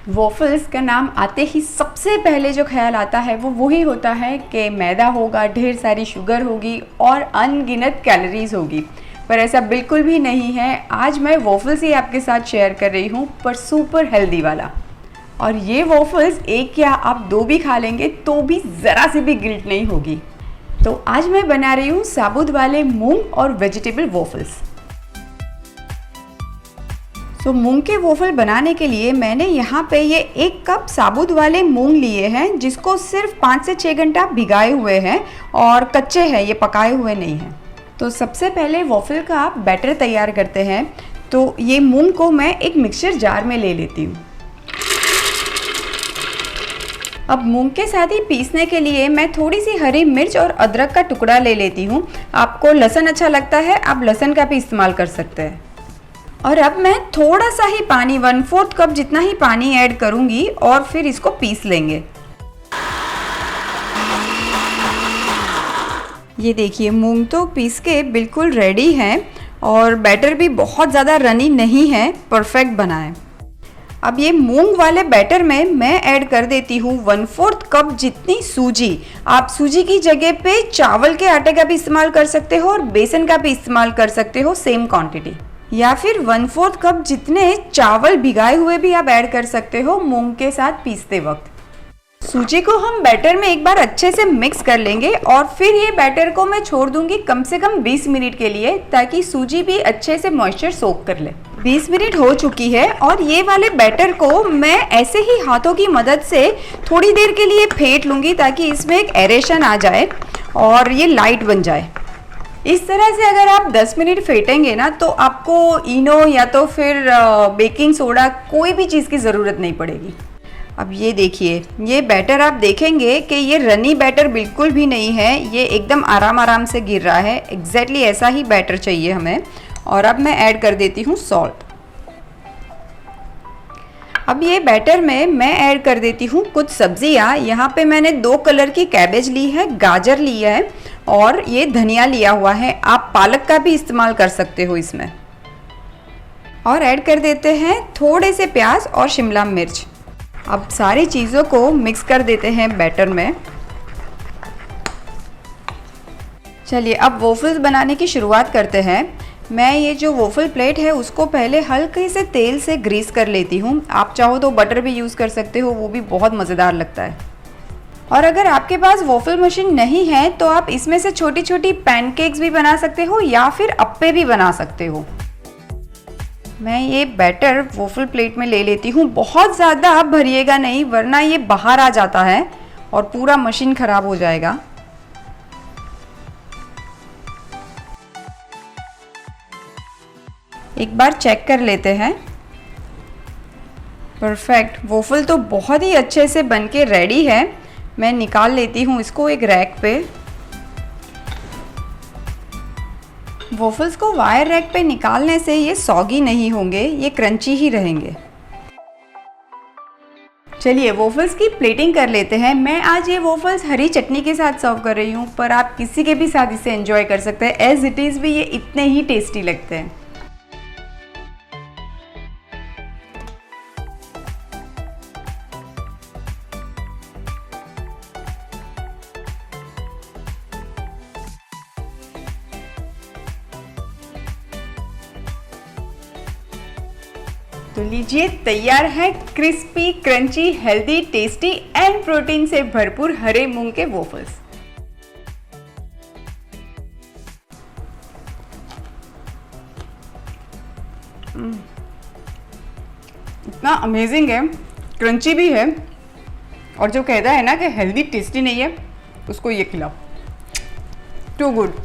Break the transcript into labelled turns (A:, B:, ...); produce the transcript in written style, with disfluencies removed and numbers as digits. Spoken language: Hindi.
A: वॉफल्स का नाम आते ही सबसे पहले जो ख्याल आता है वो वही होता है कि मैदा होगा, ढेर सारी शुगर होगी और अनगिनत कैलोरीज होगी। पर ऐसा बिल्कुल भी नहीं है। आज मैं वॉफल्स ही आपके साथ शेयर कर रही हूँ, पर सुपर हेल्दी वाला। और ये वॉफल्स एक या आप दो भी खा लेंगे तो भी ज़रा सी भी गिल्ट नहीं होगी। तो आज मैं बना रही हूँ साबुत वाले मूंग और वेजिटेबल वॉफल्स। तो मूंग के वॉफल बनाने के लिए मैंने यहाँ पे ये 1 कप साबुत वाले मूंग लिए हैं, जिसको सिर्फ 5 से 6 घंटा भिगाए हुए हैं और कच्चे हैं, ये पकाए हुए नहीं हैं। तो सबसे पहले वॉफल का बैटर तैयार करते हैं। तो ये मूंग को मैं एक मिक्सचर जार में ले लेती हूँ। अब मूंग के साथ ही पीसने के लिए मैं थोड़ी सी हरी मिर्च और अदरक का टुकड़ा ले लेती हूँ। आपको लहसुन अच्छा लगता है, आप लहसुन का भी इस्तेमाल कर सकते हैं। और अब मैं थोड़ा सा ही पानी, 1/4 कप जितना ही पानी ऐड करूँगी और फिर इसको पीस लेंगे। ये देखिए मूंग तो पीस के बिल्कुल रेडी है और बैटर भी बहुत ज़्यादा रनी नहीं है, परफेक्ट बना है। अब ये मूंग वाले बैटर में मैं ऐड कर देती हूँ 1/4 कप जितनी सूजी। आप सूजी की जगह पे चावल के आटे का भी इस्तेमाल कर सकते हो और बेसन का भी इस्तेमाल कर सकते हो, सेम क्वांटिटी। या फिर 1/4 कप जितने चावल भिगाए हुए भी आप ऐड कर सकते हो मूंग के साथ पीसते वक्त। सूजी को हम बैटर में एक बार अच्छे से मिक्स कर लेंगे और फिर ये बैटर को मैं छोड़ दूंगी कम से कम 20 मिनट के लिए, ताकि सूजी भी अच्छे से मॉइस्चर सोक कर ले। 20 मिनट हो चुकी है और ये वाले बैटर को मैं ऐसे ही हाथों की मदद से थोड़ी देर के लिए फेंट लूँगी, ताकि इसमें एक एरेशन आ जाए और ये लाइट बन जाए। इस तरह से अगर आप 10 मिनट फेंटेंगे ना, तो आपको इनो या तो फिर बेकिंग सोडा, कोई भी चीज़ की ज़रूरत नहीं पड़ेगी। अब ये देखिए, ये बैटर आप देखेंगे कि ये रनी बैटर बिल्कुल भी नहीं है, ये एकदम आराम आराम से गिर रहा है। एग्जैक्टली ऐसा ही बैटर चाहिए हमें। और अब मैं ऐड कर देती हूँ सॉल्ट। अब ये बैटर में मैं ऐड कर देती हूँ कुछ सब्जियाँ। यहाँ पे मैंने 2 कलर की कैबेज ली है, गाजर लिया है और ये धनिया लिया हुआ है। आप पालक का भी इस्तेमाल कर सकते हो इसमें। और ऐड कर देते हैं थोड़े से प्याज और शिमला मिर्च। अब सारी चीज़ों को मिक्स कर देते हैं बैटर में। चलिए अब वॉफल्स बनाने की शुरुआत करते हैं। मैं ये जो वॉफल प्लेट है उसको पहले हल्के से तेल से ग्रीस कर लेती हूँ। आप चाहो तो बटर भी यूज़ कर सकते हो, वो भी बहुत मज़ेदार लगता है। और अगर आपके पास वॉफल मशीन नहीं है तो आप इसमें से छोटी छोटी पैनकेक्स भी बना सकते हो या फिर अप्पे भी बना सकते हो। मैं ये बैटर वॉफल प्लेट में ले लेती हूँ। बहुत ज़्यादा आप भरिएगा नहीं, वरना ये बाहर आ जाता है और पूरा मशीन ख़राब हो जाएगा। एक बार चेक कर लेते हैं। परफेक्ट, वॉफल तो बहुत ही अच्छे से बनके रेडी है। मैं निकाल लेती हूँ इसको एक रैक पे। वॉफल्स को वायर रैक पे निकालने से ये सॉगी नहीं होंगे, ये क्रंची ही रहेंगे। चलिए वॉफल्स की प्लेटिंग कर लेते हैं। मैं आज ये वॉफल्स हरी चटनी के साथ सर्व कर रही हूँ, पर आप किसी के भी साथ इसे एंजॉय कर सकते हैं। एज इट इज़ भी ये इतने ही टेस्टी लगते हैं। तो लीजिए, तैयार है crispy, crunchy, healthy, tasty and protein से भरपूर हरे मूंग के वॉफल्स। इतना अमेजिंग है, क्रंची भी है और जो कहता है ना कि हेल्दी टेस्टी नहीं है, उसको ये खिलाओ। Too good.